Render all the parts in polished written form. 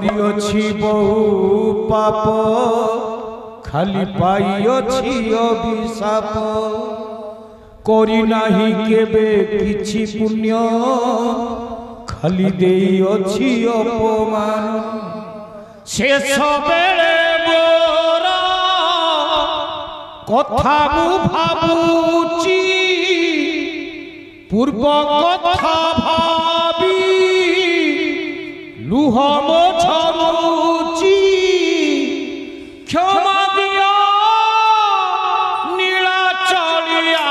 करियोछि बहु पाप खाली पाइयोछि अभिशाप करी नाही केबे किछि पुण्य खाली देइयोछि अपमान शेष बेले मोर कथा मु भाबुछि पूर्व कथा भाबी लुह मो झरुछि क्षमा दियो नीलाचलिया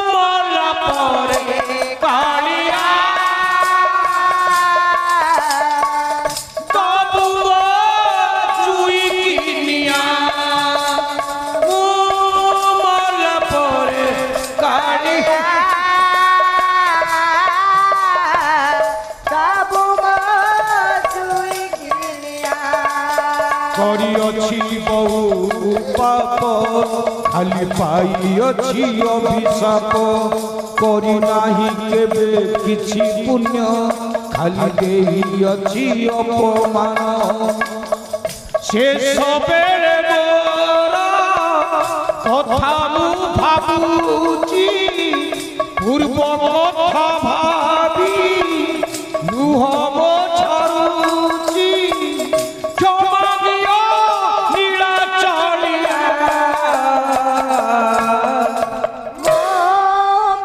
मला परे कालिया तबु जुई किनिया मला परे कालिया करियोछि बहु पाप खाली पाइयोछि अभिशाप करी नाही केबे किछि पुण्य खाली देइयोछि अपमान शेष बेले मोर कथा मु भाबुछि पूर्व कथा भाबी लुह मो झरुछि क्षमा दियो नीलाचलिया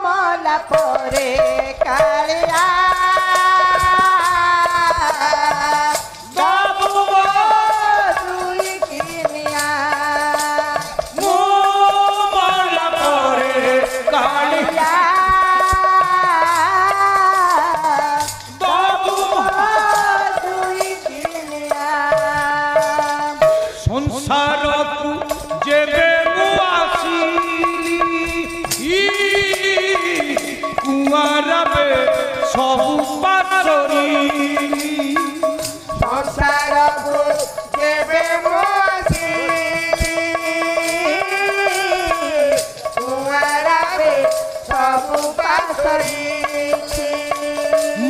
मला परे कालिया बाबू जुई किनिया मला परे कालिया बाबू जुई किनिया संसार को जेबे मु आसिली कुआरबे सबु पासरी संसार को जेबे मोसी कुआराबे सबु पासरी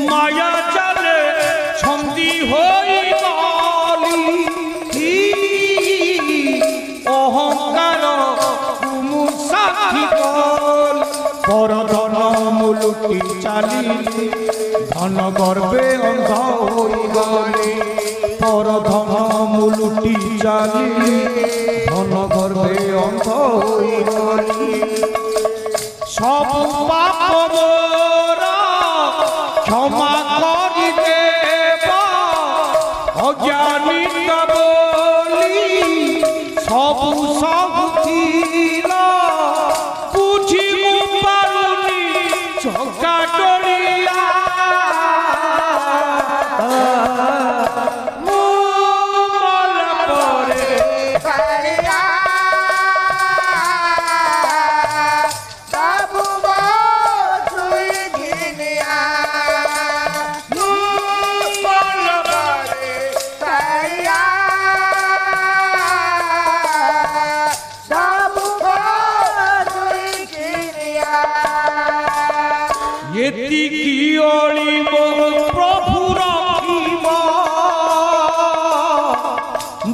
माया जाले छंदी होई गली अहंकार तुमु साथी गल पर धन मुलुटी चाली धन गर्भे अंध होई गली पर धन मुलुटी चाली धन गर्भे अंध होई गली सब पाप मोर क्षमा करि देव अज्ञानी बोली सबु सबुथिल बुझी मु पारुनी चका डोरिया मु मला परे कालिया बाबू जुई किनिया मला परे कालिया बाबू जुई किनिया एतिकी ओळी मो प्रभु रखिब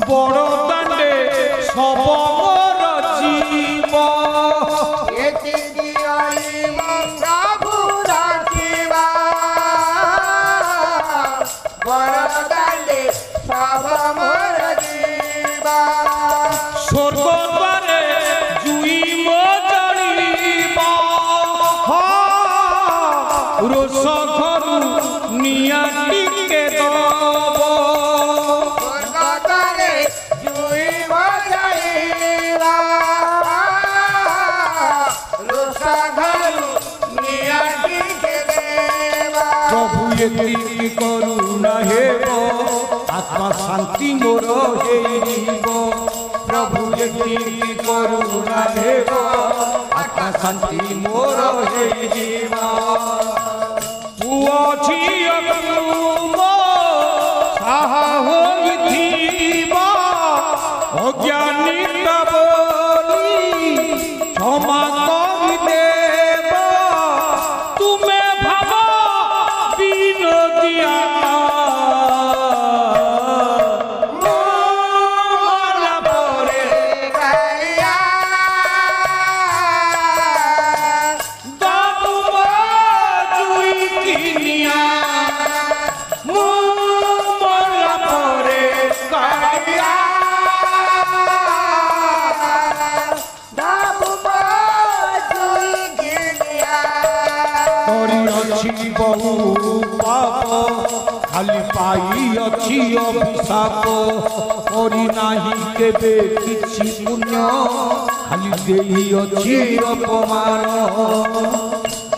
बड़ दांडे सब मोर जीव एतिकी ओळी मो प्रभु रखिबा बड़ दांडे सब मोर जीवा स्वर्ग द्वारे जुई मो जड़ीब रोष घरु निया टिके दब स्वर्गद्वारे जुई बजाइबा रोषा घरु नियाटी के देवा प्रभु एतिकी करुणा हेब आत्मा शांति मोर हेइब प्रभु एतिकी करुणा हेब आत्मा शांति मोर हेइब पुओ झियो तुम साहा होइथिब अज्ञानी बोली क्षमा करि देव तुमे भाव ବହୁ ପାପ ଖାଲି ପାଇଅଛି ଅଭିଶାପ କରି ନାହିଁ କେବେ କିଛି ପୁଣ୍ୟ ଖାଲି ଦେଇଅଛି ଅପମାନ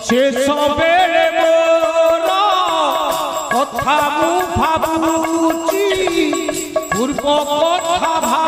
ଶେଷ ବେଳେ ମୋର କଥା ମୁଁ ଭାବୁଛି ପୂର୍ବ କଥା